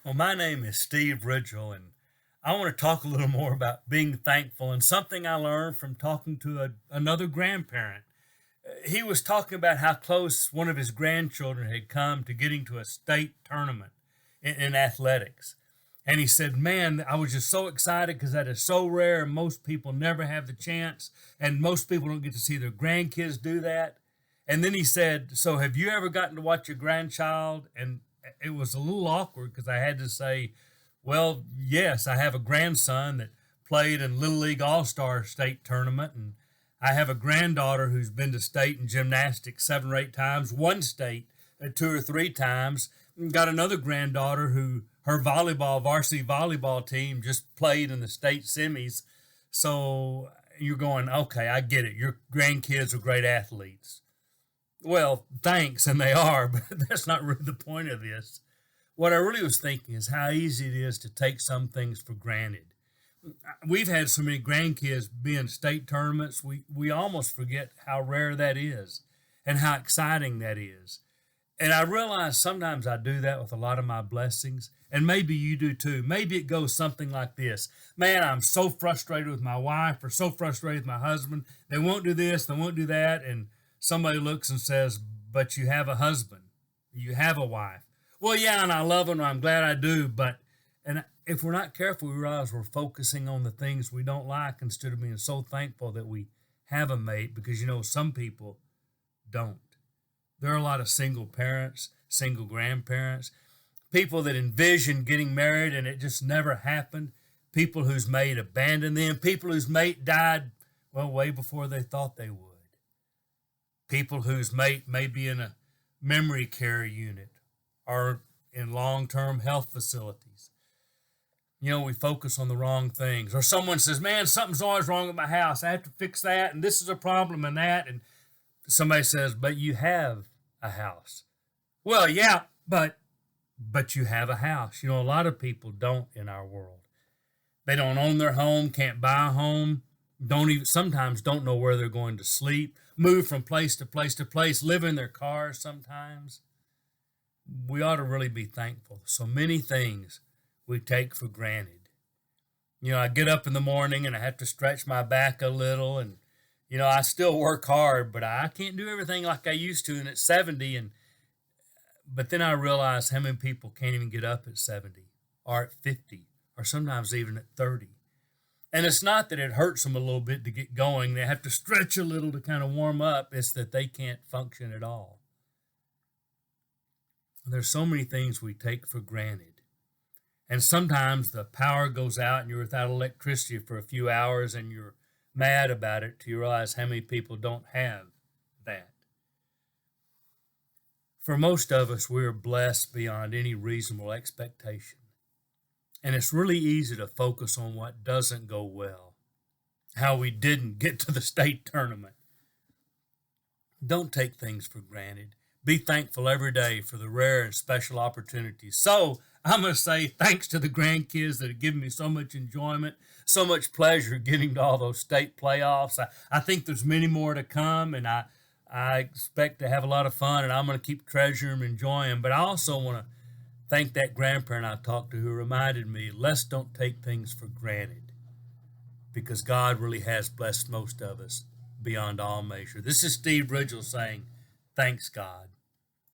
Well, my name is Steve Ridgel, and I want to talk a little more about being thankful and something I learned from talking to another grandparent. He was talking about how close one of his grandchildren had come to getting to a state tournament in athletics. And he said, man, I was just so excited because that is so rare, and most people never have the chance, and most people don't get to see their grandkids do that. And then he said, so have you ever gotten to watch your grandchild? And it was a little awkward because I had to say, well, yes, I have a grandson that played in Little League All-Star State Tournament, and I have a granddaughter who's been to state in gymnastics 7 or 8 times, won state 2 or 3 times, and got another granddaughter who her varsity volleyball team just played in the state semis. So you're going, okay, I get it. Your grandkids are great athletes. Well, thanks, and they are, but that's not really the point of this. What I really was thinking is how easy it is to take some things for granted. We've had so many grandkids be in state tournaments, we almost forget how rare that is and how exciting that is. And I realize sometimes I do that with a lot of my blessings, and maybe you do too. Maybe it goes something like this. Man, I'm so frustrated with my wife or so frustrated with my husband. They won't do this, they won't do that, and somebody looks and says, but you have a husband, you have a wife. Well, yeah, and I love them, I'm glad I do, but and if we're not careful, we realize we're focusing on the things we don't like instead of being so thankful that we have a mate, because some people don't. There are a lot of single parents, single grandparents, people that envision getting married and it just never happened, people whose mate abandoned them, people whose mate died, well, way before they thought they would. People whose mate may be in a memory care unit or in long-term health facilities. We focus on the wrong things. Or someone says, man, something's always wrong with my house. I have to fix that, and this is a problem and that. And somebody says, but you have a house. Well, yeah, but you have a house. A lot of people don't in our world. They don't own their home, can't buy a home, sometimes don't know where they're going to sleep, move from place to place to place, live in their cars sometimes. We ought to really be thankful. So many things we take for granted. I get up in the morning and I have to stretch my back a little, and I still work hard, but I can't do everything like I used to, and at 70, but then I realize how many people can't even get up at 70 or at 50 or sometimes even at 30. And it's not that it hurts them a little bit to get going. They have to stretch a little to kind of warm up. It's that they can't function at all. There's so many things we take for granted. And sometimes the power goes out and you're without electricity for a few hours and you're mad about it till you realize how many people don't have that. For most of us, we're blessed beyond any reasonable expectation. And it's really easy to focus on what doesn't go well, how we didn't get to the state tournament. Don't take things for granted. Be thankful every day for the rare and special opportunities. So I must say thanks to the grandkids that have given me so much enjoyment, so much pleasure getting to all those state playoffs. I think there's many more to come, and I expect to have a lot of fun, and I'm going to keep treasuring and enjoying them. But I also want to thank that grandparent I talked to who reminded me, let's don't take things for granted, because God really has blessed most of us beyond all measure. This is Steve Ridgel saying, thanks God.